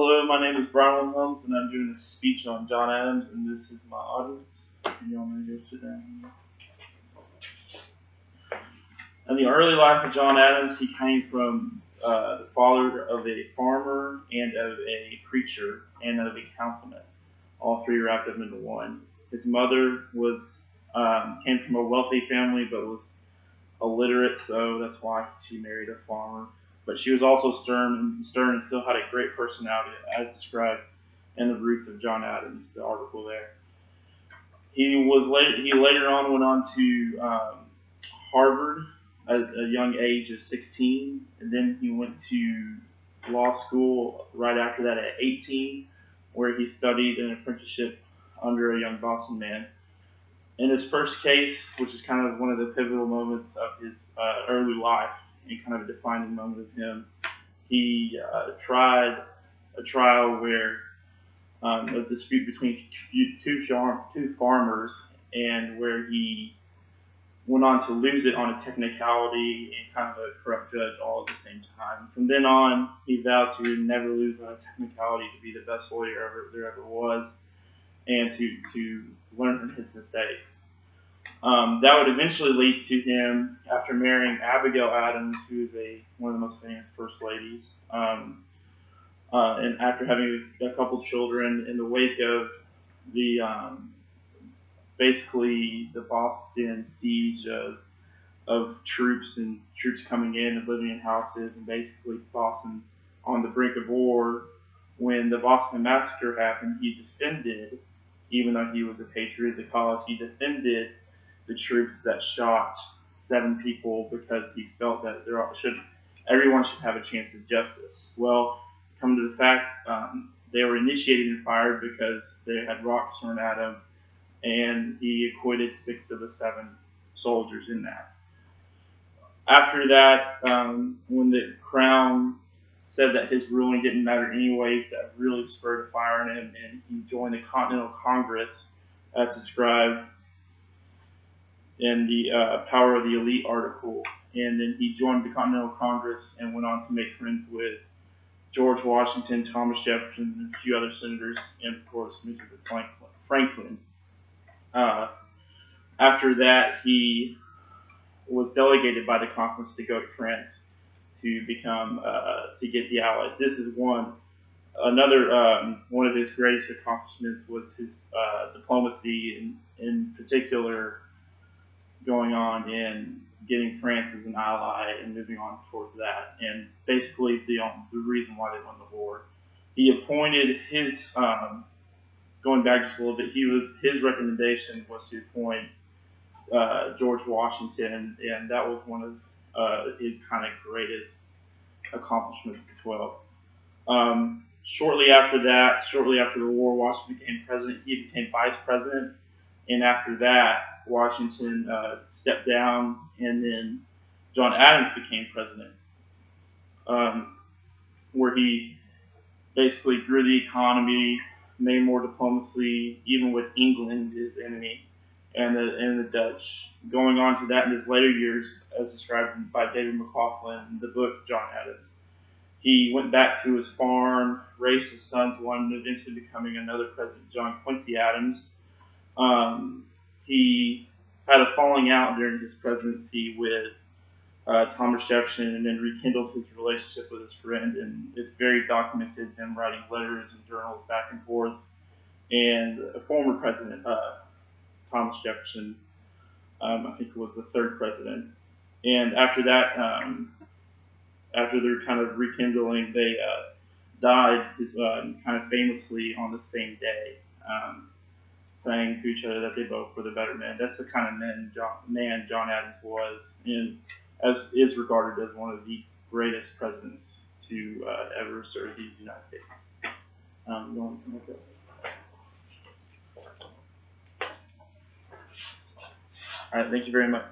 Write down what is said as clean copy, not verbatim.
Hello, my name is Brian Holmes, and I'm doing a speech on John Adams, and this is my audience. You want me to go sit down? In the early life of John Adams, he came from the father of a farmer and of a preacher and of a councilman, all three wrapped up into one. His mother was came from a wealthy family, but was illiterate, so that's why she married a farmer. But she was also stern and still had a great personality, as described in the Roots of John Adams, the article there. He later on went on to Harvard at a young age of 16, and then he went to law school right after that at 18, where he studied an apprenticeship under a young Boston man. In his first case, which is kind of one of the pivotal moments of his early life and kind of a defining moment of him, he tried a trial where a dispute between two farmers, and where he went on to lose it on a technicality and kind of a corrupt judge all at the same time. From then on, he vowed to never lose on a technicality, to be the best lawyer there ever was, and to learn from his mistakes. That would eventually lead to him, after marrying Abigail Adams, who is one of the most famous first ladies, and after having a couple children in the wake of the basically the Boston siege of troops coming in and living in houses, and basically Boston on the brink of war. When the Boston Massacre happened, he defended, even though he was a patriot of the cause, he defended the troops that shot 7 people because he felt that everyone should have a chance of justice. Well, come to the fact, they were initiated and fired because they had rocks thrown at them, and he acquitted 6 of the 7 soldiers in that. After that, when the Crown said that his ruling didn't matter anyways, that really spurred a fire in him, and he joined the Continental Congress, as described in the Power of the Elite article. And then he joined the Continental Congress and went on to make friends with George Washington, Thomas Jefferson, and a few other senators, and of course Mr. Franklin. After that, he was delegated by the conference to go to France to become to get the Allies. This is one of his greatest accomplishments was his diplomacy, in particular going on in getting France as an ally and moving on towards that, and basically the reason why they won the war. He appointed his going back just a little bit. His recommendation was to appoint George Washington, and that was one of his kind of greatest accomplishments as well. Shortly after the war, Washington became president. He became vice president, and after that, Washington stepped down, and then John Adams became president, where he basically grew the economy, made more diplomacy, even with England, his enemy, and the Dutch. Going on to that in his later years, as described by David McLaughlin in the book John Adams. He went back to his farm, raised his sons, one eventually becoming another president, John Quincy Adams. He had a falling out during his presidency with Thomas Jefferson, and then rekindled his relationship with his friend, and it's very documented, him writing letters and journals back and forth. And a former president, Thomas Jefferson, I think was the 3rd president. And after that, after their kind of rekindling, they died kind of famously on the same day, saying to each other that they both were the better men. That's the kind of man John Adams was, and as is regarded as one of the greatest presidents to ever serve these United States. All right, thank you very much.